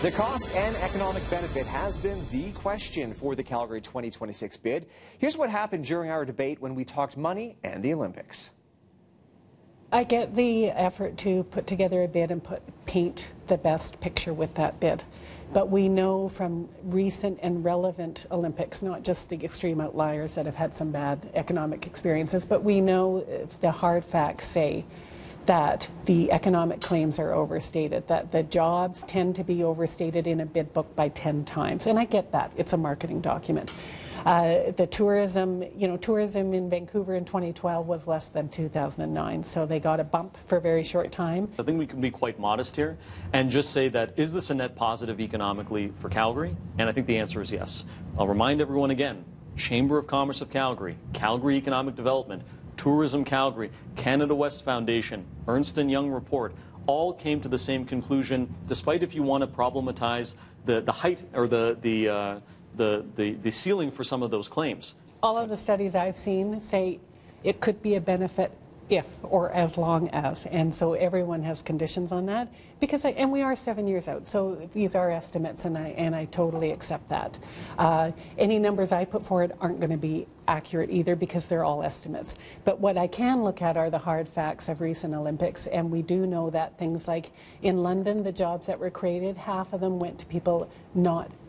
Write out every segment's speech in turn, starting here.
The cost and economic benefit has been the question for the Calgary 2026 bid. Here's what happened during our debate when we talked money and the Olympics. I get the effort to put together a bid and paint the best picture with that bid. But we know from recent and relevant Olympics, not just the extreme outliers that have had some bad economic experiences, but we know the hard facts say that the economic claims are overstated, that the jobs tend to be overstated in a bid book by 10 times. And I get that. It's a marketing document. The tourism, tourism in Vancouver in 2012 was less than 2009, so they got a bump for a very short time. I think we can be quite modest here and just say that, is this a net positive economically for Calgary? And I think the answer is yes. I'll remind everyone again, Chamber of Commerce of Calgary, Calgary Economic Development, Tourism Calgary, Canada West Foundation, Ernst & Young report, all came to the same conclusion, despite if you want to problematize the height or the ceiling for some of those claims. All of the studies I've seen say it could be a benefit if or as long as, and so everyone has conditions on that and we are 7 years out, so these are estimates, and I totally accept that. Any numbers I put forward aren't going to be accurate either because they're all estimates. But what I can look at are the hard facts of recent Olympics, and we do know that things like in London, the jobs that were created, half of them went to people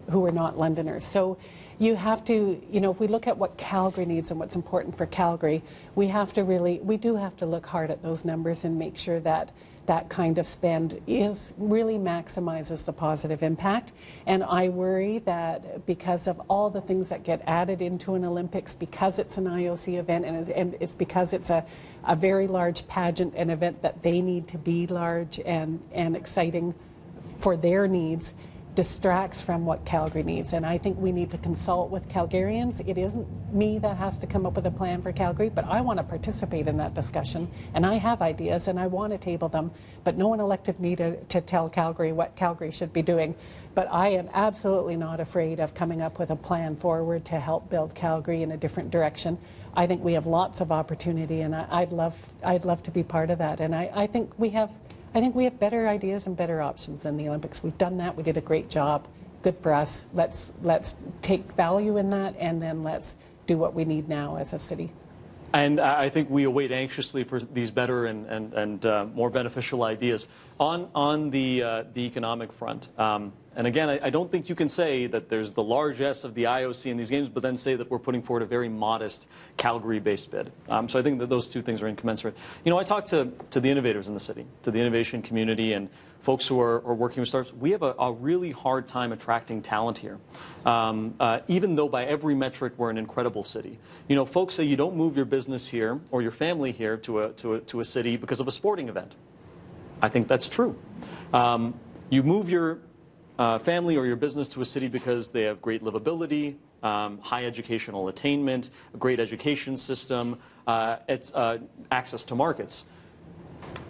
who were not Londoners. So you have to, if we look at what Calgary needs and what's important for Calgary, we do have to look hard at those numbers and make sure that that kind of spend really maximizes the positive impact. And I worry that because of all the things that get added into an Olympics, because it's an IOC event and it's because it's a very large pageant, an event that they need to be large and exciting for their needs, distracts from what Calgary needs. And I think we need to consult with Calgarians. It isn't me that has to come up with a plan for Calgary, but I want to participate in that discussion. And I have ideas and I want to table them, but no one elected me to tell Calgary what Calgary should be doing. But I am absolutely not afraid of coming up with a plan forward to help build Calgary in a different direction. I think we have lots of opportunity, and I'd love to be part of that. And I think we have better ideas and better options than the Olympics. We've done that. We did a great job. Good for us. Let's take value in that, and then let's do what we need now as a city. And I think we await anxiously for these better and more beneficial ideas on the economic front. And again, I don't think you can say that there's the large S of the IOC in these games, but then say that we're putting forward a very modest Calgary-based bid. So I think that those two things are incommensurate. I talked to the innovators in the city, to the innovation community, and folks who are working with startups. We have a really hard time attracting talent here, even though by every metric we're an incredible city. Folks say you don't move your business here or your family here to a city because of a sporting event. I think that's true. You move your family or your business to a city because they have great livability, high educational attainment, a great education system, it's access to markets.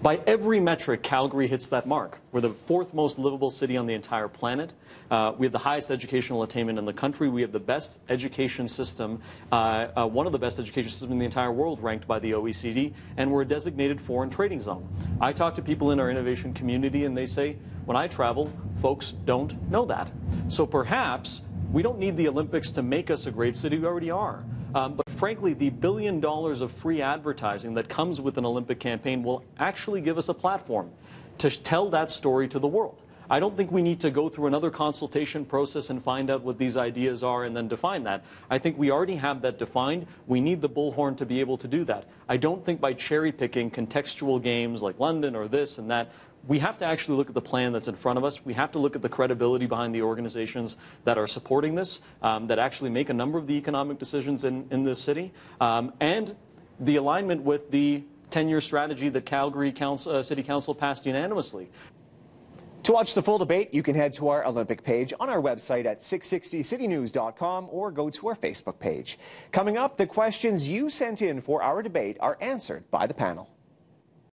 By every metric, Calgary hits that mark. We're the fourth most livable city on the entire planet. We have the highest educational attainment in the country. We have the best education system, one of the best education systems in the entire world, ranked by the OECD, and we're a designated foreign trading zone. I talk to people in our innovation community, and they say, when I travel, folks don't know that. So perhaps we don't need the Olympics to make us a great city. We already are. But frankly, the $1 billion of free advertising that comes with an Olympic campaign will actually give us a platform to tell that story to the world. I don't think we need to go through another consultation process and find out what these ideas are and then define that. I think we already have that defined. We need the bullhorn to be able to do that. I don't think by cherry-picking contextual games like London or this and that, we have to actually look at the plan that's in front of us. We have to look at the credibility behind the organizations that are supporting this, that actually make a number of the economic decisions in this city, and the alignment with the 10-year strategy that Calgary City Council passed unanimously. To watch the full debate, you can head to our Olympic page on our website at 660citynews.com or go to our Facebook page. Coming up, the questions you sent in for our debate are answered by the panel.